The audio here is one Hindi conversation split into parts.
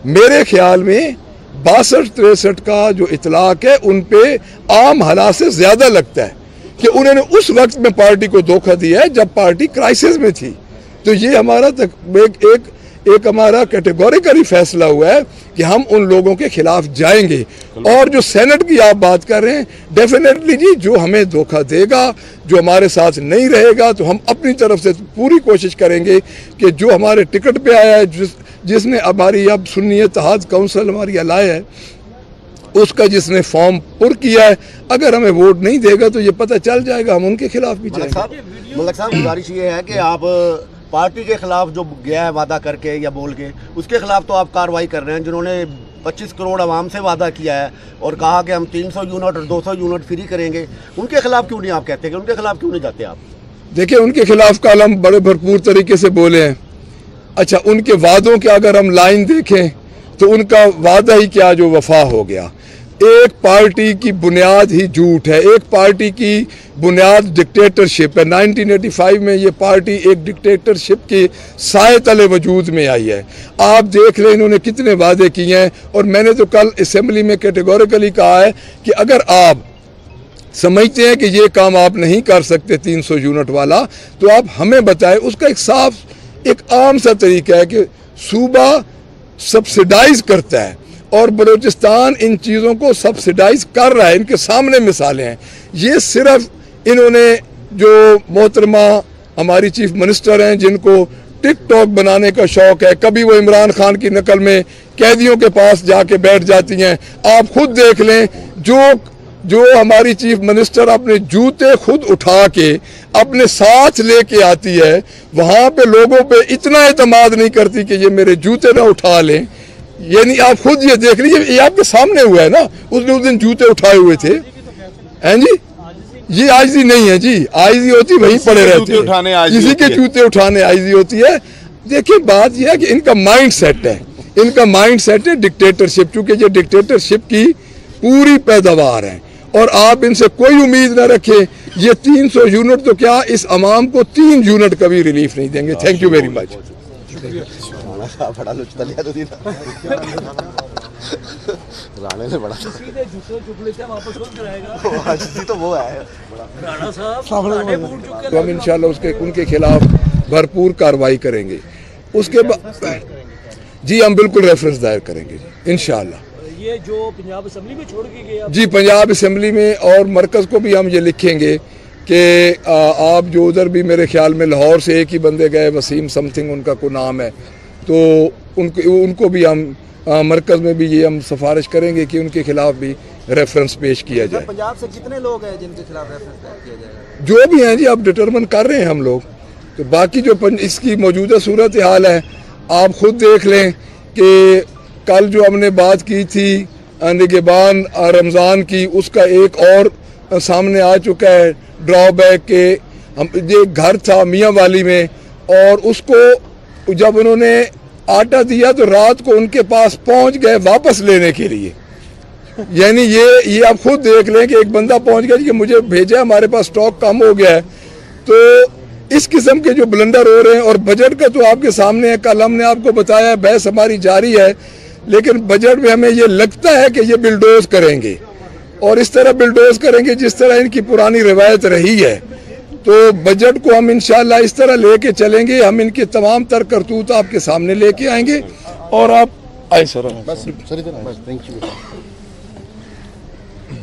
मेरे ख्याल में 62-63 का जो इतलाक है उन पे आम हालात से ज़्यादा लगता है कि उन्होंने उस वक्त में पार्टी को धोखा दिया है जब पार्टी क्राइसिस में थी। तो ये हमारा एक हमारा कैटेगोरिकली फैसला हुआ है कि हम उन लोगों के खिलाफ जाएंगे। और जो सेनेट की आप बात कर रहे हैं, डेफिनेटली जी, जो हमें धोखा देगा, जो हमारे साथ नहीं रहेगा, तो हम अपनी तरफ से पूरी कोशिश करेंगे कि जो हमारे टिकट पे आया है, जिसने हमारी अब सुन्नी इत्तेहाद काउंसिल हमारी अलाय है, उसका जिसने फॉर्म पुर किया है, अगर हमें वोट नहीं देगा तो ये पता चल जाएगा, हम उनके खिलाफ भी जाएंगे। मलिक साहब, गुजारिश ये है कि आप पार्टी के खिलाफ जो गया है वादा करके या बोल के, उसके खिलाफ तो आप कार्रवाई कर रहे हैं। जिन्होंने 25 करोड़ आवाम से वादा किया है और कहा कि हम 300 यूनिट और 200 यूनिट फ्री करेंगे, उनके खिलाफ क्यों नहीं आप कहते कि उनके खिलाफ क्यों नहीं जाते आप? देखिए, उनके खिलाफ कल हम बड़े भरपूर तरीके से बोले हैं। अच्छा, उनके वादों के अगर हम लाइन देखें तो उनका वादा ही क्या जो वफा हो गया। एक पार्टी की बुनियाद ही झूठ है, एक पार्टी की बुनियाद डिक्टेटरशिप है। 1985 में ये पार्टी एक डिक्टेटरशिप के साए तले वजूद में आई है। आप देख लें इन्होंने कितने वादे किए हैं। और मैंने तो कल असेंबली में कैटेगोरिकली कहा है कि अगर आप समझते हैं कि ये काम आप नहीं कर सकते 300 यूनिट वाला, तो आप हमें बताएं। उसका एक साफ, एक आम सा तरीका है कि सूबा सब्सिडाइज करता है और बलूचिस्तान इन चीज़ों को सब्सिडाइज कर रहा है। इनके सामने मिसालें हैं। ये सिर्फ इन्होंने जो मोहतरमा हमारी चीफ मिनिस्टर हैं, जिनको टिकटॉक बनाने का शौक है, कभी वो इमरान खान की नकल में कैदियों के पास जाके बैठ जाती हैं। आप खुद देख लें, जो हमारी चीफ मिनिस्टर अपने जूते खुद उठा के अपने साथ लेके आती है, वहाँ पे लोगों पे इतना एतमाद नहीं करती कि ये मेरे जूते ना उठा लें। यानी आप खुद ये देख लीजिए, ये आपके सामने हुआ है ना, उसने उस दिन जूते उठाए हुए थे। हैं जी, ये आजिज़ी नहीं है जी, आजिज़ी होती वहीं पड़े रहते हैं, किसी के जूते उठाने आजिज़ी होती है। देखिए, बात यह है कि इनका माइंड सेट है, इनका माइंड सेट है डिक्टेटरशिप, चूंकि ये डिक्टेटरशिप की पूरी पैदावार है। और आप इनसे कोई उम्मीद न रखें। ये 300 यूनिट तो क्या, इस अवाम को 3 यूनिट का भी रिलीफ नहीं देंगे। Thank you very much. बड़ा लुचता लिया तो राणे ने बड़ा सीधे जूते चुपले से वापस कौन कराएगा? जी तो वो है राणा साहब। तो हम इंशाल्लाह उनके खिलाफ भरपूर कार्रवाई करेंगे। उसके बाद जी हम बिल्कुल रेफरेंस दायर करेंगे इंशाल्लाह। ये जो पंजाब असेंबली में छोड़ के गए जी, पंजाब असेंबली में और मरकज़ को भी हम ये लिखेंगे कि आप जो उधर भी मेरे ख्याल में लाहौर से एक ही बंदे गए, वसीम समथिंग उनका कोई नाम है, तो उनको भी हम मरकज़ में भी ये हम सिफारिश करेंगे कि उनके खिलाफ भी रेफरेंस पेश किया जाए। पंजाब से कितने लोग हैं जिनके खिलाफ रेफरेंस किया जाएगा? जो भी हैं जी, आप डिटरमिन कर रहे हैं हम लोग। तो बाकी जो इसकी मौजूदा सूरत हाल है, आप खुद देख लें कि कल जो हमने बात की थी निगहबान रमज़ान की, उसका एक और सामने आ चुका है ड्रॉबैक के। हम ये घर था मियाँ वाली में, और उसको जब उन्होंने आटा दिया तो रात को उनके पास पहुंच गए वापस लेने के लिए। यानी ये आप खुद देख लें कि एक बंदा पहुंच गया कि मुझे भेजा, हमारे पास स्टॉक कम हो गया है। तो इस किस्म के जो ब्लंडर हो रहे हैं। और बजट का तो आपके सामने है, कल हमने आपको बताया, बहस हमारी जारी है, लेकिन बजट में हमें ये लगता है कि ये बिल्डोज करेंगे, और इस तरह बिल्डोज करेंगे जिस तरह इनकी पुरानी रवायत रही है। तो बजट को हम इंशाल्लाह इस तरह लेके चलेंगे, हम इनके तमाम तर करतूत आपके सामने लेके आएंगे। और आप आए सर,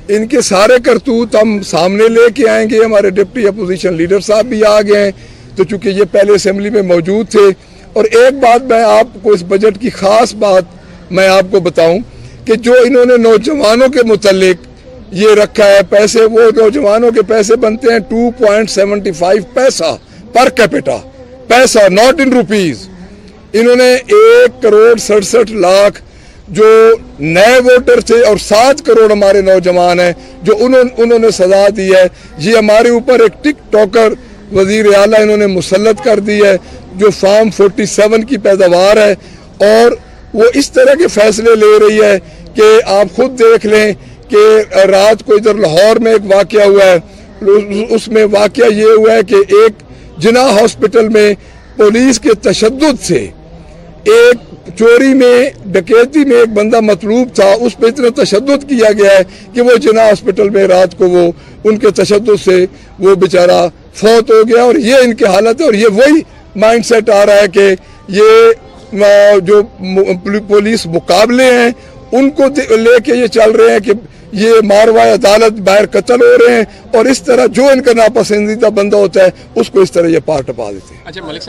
इनके सारे करतूत हम सामने लेके आएंगे। हमारे डिप्टी अपोजिशन लीडर साहब भी आ गए हैं, तो चूंकि ये पहले असेंबली में मौजूद थे। और एक बात मैं आपको, इस बजट की खास बात मैं आपको बताऊं कि जो इन्होंने नौजवानों के मुतल्लिक ये रखा है पैसे, वो नौजवानों के पैसे बनते हैं 2.75 पैसा पर कैपिटा, पैसा नॉट इन रुपीज। इन्होंने 1,67,00,000 जो नए वोटर थे और 7 करोड़ हमारे नौजवान हैं जो उन्होंने सजा दी है। ये हमारे ऊपर एक टिक टॉकर वजीर आला इन्होंने मुसल्लत कर दी है, जो फार्म 47 की पैदावार है। और वो इस तरह के फैसले ले रही है कि आप खुद देख लें कि रात को इधर लाहौर में एक वाकया हुआ है, उसमें वाकया ये हुआ है कि एक जिना हॉस्पिटल में पुलिस के तशद्दुद से एक चोरी में डकैती में एक बंदा मतलूब था, उस पर इतना तशद्दुद किया गया है कि वो जिना हॉस्पिटल में रात को वो उनके तशद्दुद से वो बेचारा फौत हो गया। और ये इनकी हालत है। और ये वही माइंडसेट आ रहा है कि ये जो पुलिस मुकाबले हैं उनको लेके ये चल रहे हैं कि ये मारवाए अदालत बाहर कत्ल हो रहे हैं, और इस तरह जो इनका नापसंदीदा बंदा होता है उसको इस तरह ये पार टपा देते हैं। अच्छा मलिक